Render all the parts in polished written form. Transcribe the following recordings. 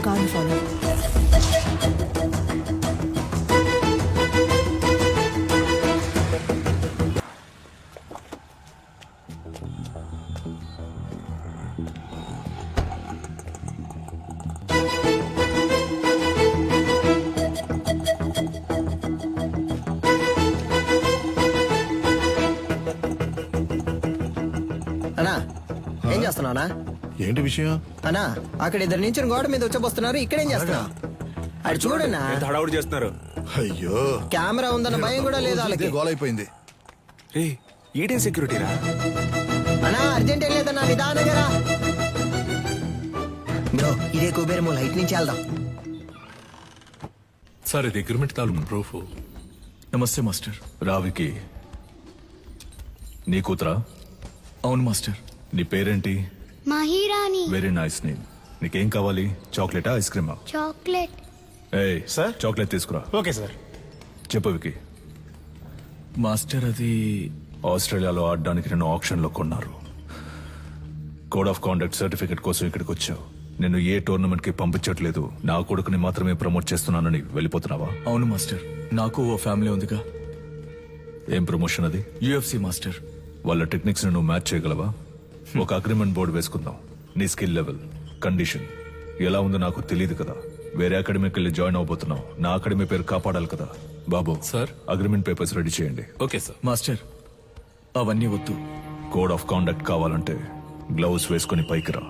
కార్ని ఫాలో. అన్నా ఏం చేస్తున్నావునా? ఏంటి విషయం? అన్నా అక్కడ ఇద్దరు నుంచి గోడ మీద వచ్చబోస్తున్నారు. ఇక్కడేం చేస్తున్నావు? అది చూడన్నా, హడావుడి చేస్తున్నారు. అయ్యో, కెమెరా ఉందన్న భయం కూడా లేదు వాళ్ళకి. గోలైపోయింది. రే ఈడే సెక్యూరిటీరా? అన్నా అర్జెంట్ ఏం లేదన్నా, నిదానంగా రా. బ్రో ఇదే కుబేరము, లైట్ నుంచి వెళ్దాం. సార్ ఇది అగ్రిమెంట్ తాలూకు ప్రూఫ్. నమస్తే మాస్టర్. రావికి నీ కూతురా? అవును మాస్టర్. నీ పేరేంటి? మహిరాణి. Very nice name. నీకేం కావాలి? చాక్లెటా, ఐస్ క్రీమా? చాక్లెట్. ఏయ్ సార్? చాక్లెట్ తీసుకురా. Okay sir. చెప్పు వికి. మాస్టర్ అది ఆస్ట్రేలియాలో ఆడడానికి నేను ఆప్షన్ లో కొన్నారు. కోడ్ ఆఫ్ కాండక్ట్ సర్టిఫికెట్ కోసం ఇక్కడికి వచ్చావు. నేను ఏ టోర్నమెంట్ కి పంపించట్లేదు, నా కొడుకుని మాత్రమే ప్రమోట్ చేస్తున్నానని వెళ్ళిపోతున్నావా? అవును మాస్టర్. నాకు ఓ ఫ్యామిలీ ఉందిగా. ఏం ప్రమోషన్ అది? UFC master. వాళ్ళ టెక్నిక్స్ నువ్వు మ్యాచ్ చేయగలవా? ఒక అగ్రిమెంట్ బోర్డు వేసుకుందాం. నీ స్కిల్ లెవెల్, కండిషన్ ఎలా ఉందో నాకు తెలియదు కదా. వేరే అకాడమీకి వెళ్ళి జాయిన్ అవబోతున్నావు. నా అకాడమీ పేరు కాపాడాలి కదా. బాబు సార్. అగ్రిమెంట్ పేపర్స్ రెడీ చేయండి. Okay sir. మాస్టర్ అవన్నీ వద్దు. కోడ్ ఆఫ్ కాండక్ట్ కావాలంటే గ్లౌస్ వేసుకుని పైకి రా.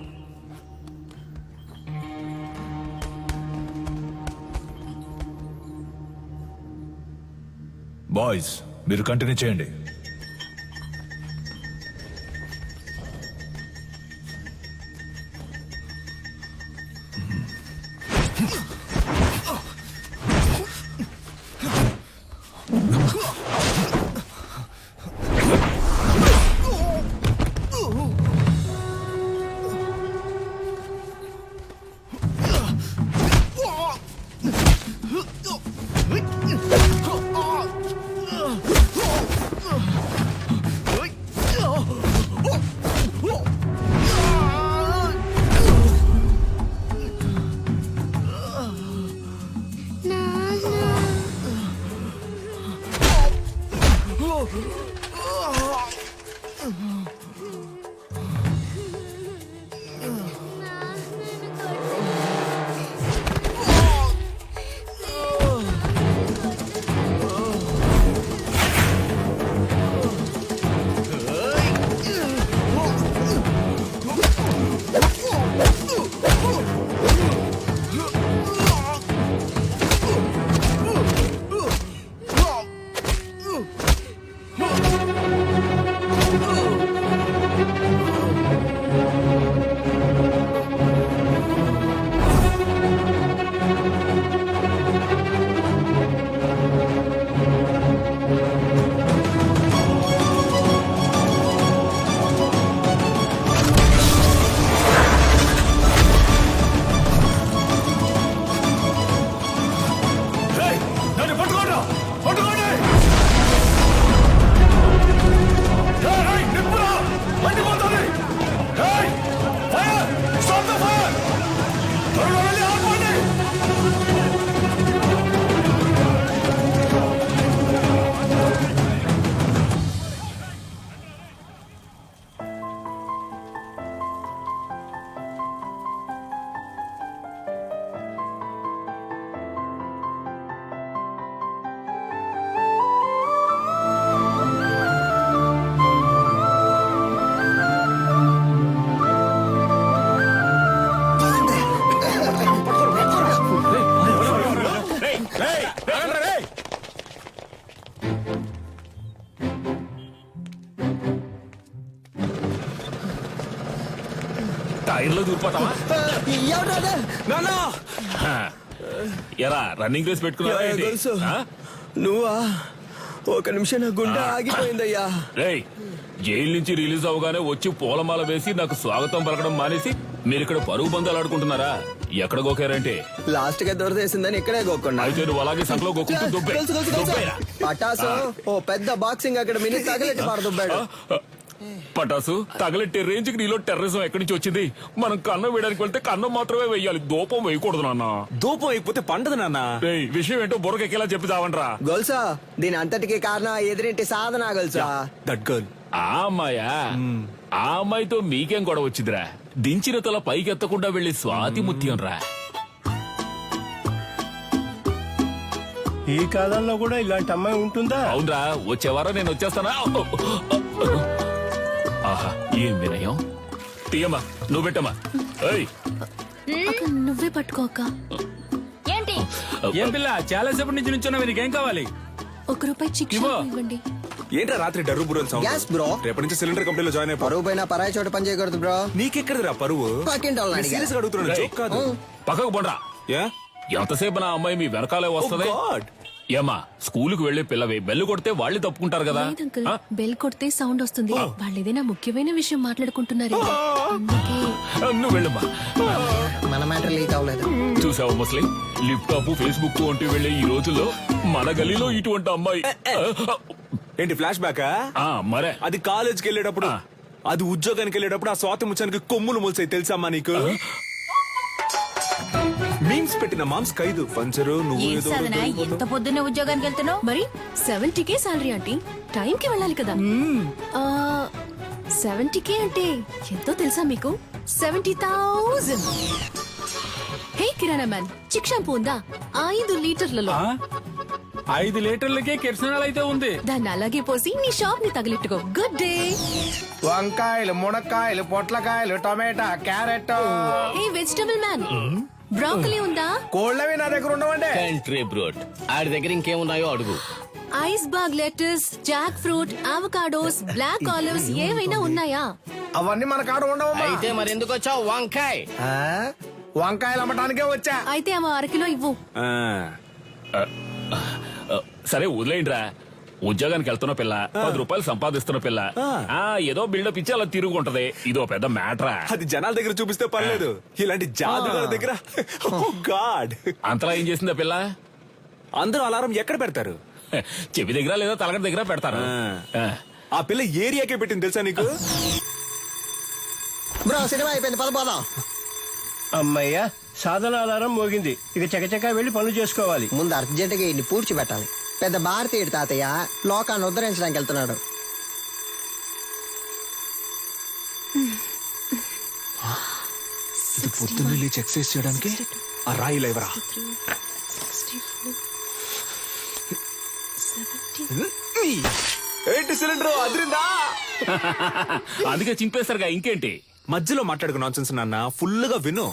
బాయ్స్ మీరు కంటిన్యూ చేయండి. టైర్లో దూరిపోతావా? నాన్నా ఎరా రన్నింగ్ రేస్ పెట్టుకున్నావా ఏంటి? గొలుసు. ఆ? నువ్వా? ఒక నిమిషం నా గుండె ఆగిపోయిందయ్యా. రేయ్ జైలు నుంచి రిలీజ్ అవగానే వచ్చి పూలమాల వేసి నాకు స్వాగతం పలకడం మానేసి మీరు ఇక్కడ పరుగు బంధాలు ఆడుకుంటున్నారా? ఎక్కడ గోకారంటే లాస్ట్ గా దొరదేసిందని ఇక్కడే గోక్కున్నా. అయితే నువ్వు అలాగే సంకలో గోకుంటూ దుబ్బే తెలుసు, తెలుసు, తెలుసు. దుబ్బేరా. పటాసు ఓ పెద్ద బాక్సింగ్ అకాడమీని తగలెట్టి పారదుబ్బాడు. పటాసు తగలెట్టే రేంజ్ కి నీలో టెర్రరిజం ఎక్కడి నుంచి వచ్చింది? మనం కన్నం వేయడానికి వెళ్తే కన్నం మాత్రమే వేయాలి, దూపం వేయకూడదు నాన్న. దూపం అయిపోతే పండదు నాన్న. రేయ్, విషయం ఏంటో బుర్రకెక్కేలా చెప్పి చావండ్రా. గొలుసా దీని అంతటికి కారణం ఎదురింటి సాధన గొలుసా. That girl. ఆ అమ్మాయా? ఆ అమ్మాయితో మీకేం గొడవ వచ్చిందిరా? దించిన తల పైకెత్తకుండా వెళ్లి స్వాతి ముత్యం రా. ఈ కాలంలో కూడా ఇలాంటి అమ్మాయి ఉంటుందా? అవునరా, వచ్చే వారం నేను వచ్చేస్తానా? ఆహా, ఏం వినయం. తీయమ్మా, నువ్వు పెట్టమ్మా. ఏయ్, అక్క నువ్వే పట్టుకో అక్క. ఏంటి ఏం పిల్ల చాలా సేపటి నుంచి నుంచున్నా, నీకేం కావాలి? ₹1 చిక్ ఇవ్వండి. ఏంట్రా రాత్రి డర్రు బుర్రలు సౌండ్? Gas bro. రేపటి నుంచి సిలిండర్ కంపెనీలో జాయిన్ అయిపో. పరువు పైన పరాయి చోట పని చేయకూడదు బ్రో. నీకెక్కడదిరా పరువు? పక్కింటి వాళ్ళని అడిగా. సీరియస్ గా అడుగుతున్నాను, జోక్ కాదు. పక్కకు పోండ్రా. యా? ఎంతసేపు నా అమ్మాయి మీ వెనకాలే వస్తుంది? Oh God. ఏమా, స్కూలుకు వెళ్లే పిల్లవి బెల్లు కొడితే వాళ్ళు తప్పుకుంటారు కదా. లేదు అంకుల్, ఆ? బెల్ కొడితే సౌండ్ వస్తుంది. వాళ్ళు ఏదైనా ముఖ్యమైన విషయం మాట్లాడుకుంటున్నారు, అందుకే. నువ్వు వెళ్ళమ్మా. మన మ్యాటర్ లీక్ అవ్వలేదు. చూసావా ముస్లిం, లిప్టాప్ ఫేస్బుక్ వంటి వెళ్లే ఈ రోజుల్లో మన గలీలో ఇటువంటి అమ్మాయి. ఏంటి ఫ్లాష్ బ్యాక్? మరే అది కాలేజ్కి వెళ్ళేటప్పుడు, అది ఉద్యోగానికి వెళ్ళేటప్పుడు ఆ స్వాతి ముచ్చానికి కొమ్ములు మొలిసాయి తెలుసమ్మా నీకు? మీమ్స్ పెట్టిన మామ్స్ ఖైదు పంచరు. నువ్వు ఏం ఏదో సాధన, ఎంత పొద్దున్నే ఉద్యోగానికి వెళ్తున్నావు? మరి 70K శాలరీ ఆంటీ, టైంకి వెళ్ళాలి కదా. 70K అంటే ఎంతో తెలుసా మీకు? 70,000. హే కిరాణా మ్యాన్, చిక్ షాంపూ ఉందా? 5 లీటర్లలో. 5 లీటర్లకే కిరసనాలు అయితే ఉంది. దాన్ని అలాగే పోసి నీ షాప్ ని తగిలిట్టుకో. Good day. వంకాయలు, మునక్కాయలు, పొట్లకాయలు, tomato, carrot. Hey vegetable man, broccoli ఉందా? కోళ్ళవి నా దగ్గర ఉండవండి. కంట్రీ బ్రోడ్ ఆడి దగ్గర ఇంకేమున్నాయో అడుగు. Iceberg lettuce, jackfruit, avocados, black olives ఏవైనా ఉన్నాయా? అవన్నీ మన కాడ ఉండవమ్మా. అయితే మరి ఎందుకు వచ్చావు? వంకాయ్ వంకాయలు అమ్మటానికే వచ్చా. అయితే అవి 1 కిలో ఇవ్వు. సరే వదిలేయండిరా. ఉద్యోగానికి వెళ్తున్న పిల్ల, ₹10 సంపాదిస్తున్న పిల్ల, ఏదో బిల్డప్ ఇచ్చి అలా తిరుగుంటది. ఇదో పెద్ద మ్యాటరా. అది జనాల దగ్గర చూపిస్తే పర్లేదు, ఇలాంటి జాతకాల దగ్గర గాడ్. అంతలా ఏం చేసిందా పిల్ల? అందరూ అలారం ఎక్కడ పెడతారు? చెవి దగ్గర లేదా తలగడ దగ్గర పెడతారు. ఆ పిల్ల ఏరియాకే పెట్టింది తెలుసా నీకు? బ్రో సినిమా అయిపోయింది, పద పోదాం. అమ్మయ్యా, సాధన ఆధారం మోగింది. ఇక చకచకా వెళ్లి పనులు చేసుకోవాలి. ముందు అర్జెంటుగా ఇన్ని పూడ్చి పెట్టాలి. పెద్ద భారతీయుడు తాతయ్య లోకాన్ని ఉద్ధరించడానికి వెళ్తున్నాడు. ఇది పొద్దున్న లేచి ఎక్సర్సైజ్ చేయడానికి ఆ రాయి లేవరా? ఏంటి సిలిండర్ అదిరిందా? అందుకే చింపేస్తారుగా, ఇంకేంటి? మధ్యలో మాట్లాడుకు నాన్సెన్స్ నాన్న, ఫుల్ గా విను.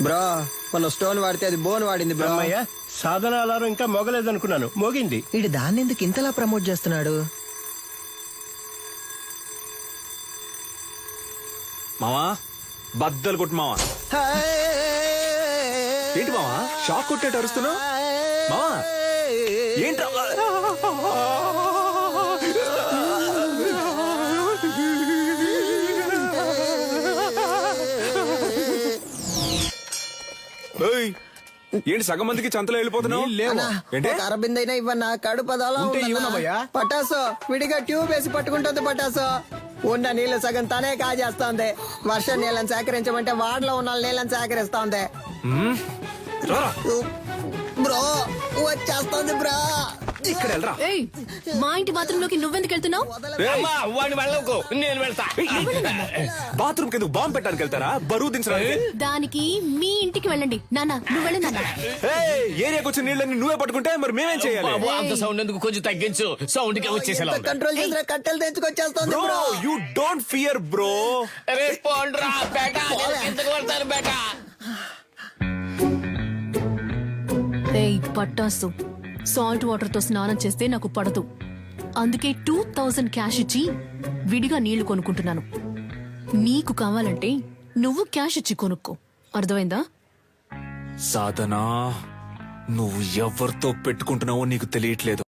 బ్రో మన స్టోన్ వాడితే అది బోన్ వాడింది బ్రో. అమ్మయ్యా, సాధన ఆధారం ఇంకా మోగలేదనుకున్నాను, మోగింది. వీడు దాన్ని ఎందుకు ఇంతలా ప్రమోట్ చేస్తున్నాడు? మావా బద్దలు కొట్టు మావా. ఏంటి మావా షాక్ కొట్టేట అరుస్తున్నావు? మావా ఏంట్రా? ఏయ్, ఏంటి సగం మందికి చంతలో వెళ్ళిపోతున్నావు? అన్నా, ఏంటి? ఒక అరబిందైనా ఇవ్వన్నా, కడుపు అదోలా ఉందన్నా. పటాసు విడిగా ట్యూబ్ వేసి పట్టుకుంటుంది. పటాసు ఉన్న నీళ్లు సగం తనే కాజేస్తోంది. వర్షం నీళ్ళని సేకరించమంటే వాడలో ఉన్న నీళ్ళని సేకరిస్తోంది. రారా. బ్రో వచ్చేస్తోంది బ్రో. ఇక్కడ వెళ్ళరా. ఏయ్, మా ఇంటి బాత్రూమ్ లోకి నువ్వెందుకు వెళ్తున్నావు? వాడిని వెళ్ళకు, నేను వెళ్తా. బాత్రూమ్ కింద బాంబు పెట్టడానికి వెళ్తారా? బరువు దించడానికి? దానికి మీ ఇంటికి వెళ్ళండి. నాన్న నువ్వు వెళ్ళి నాన్న. ఏరియాకి వచ్చిన నీళ్ళని నువ్వే పట్టుకుంటే మరి మేమేం చేయాలి? బాబు, అంత సౌండ్ ఎందుకు? కొంచెం తగ్గించు. సౌండ్ కి వచ్చేసేలా ఉంది. కంట్రోల్ చేసిన కట్టెలు తెచ్చుకొచ్చేస్తోంది bro, bro. You don't fear bro. రే పోండ్రా బేటా, నేను కిందకు వెళ్తాను బేటా. ఏయ్ పట్టాసు, సాల్ట్ వాటర్ తో స్నానం చేస్తే నాకు పడదు. అందుకే 2000 క్యాష్ ఇచ్చి విడిగా నీళ్లు కొనుక్కుంటున్నాను. నీకు కావాలంటే నువ్వు క్యాష్ ఇచ్చి కొనుక్కో, అర్థమైందా? సాధనా, నువ్వు ఎవరితో పెట్టుకుంటున్నావో నీకు తెలియట్లేదు.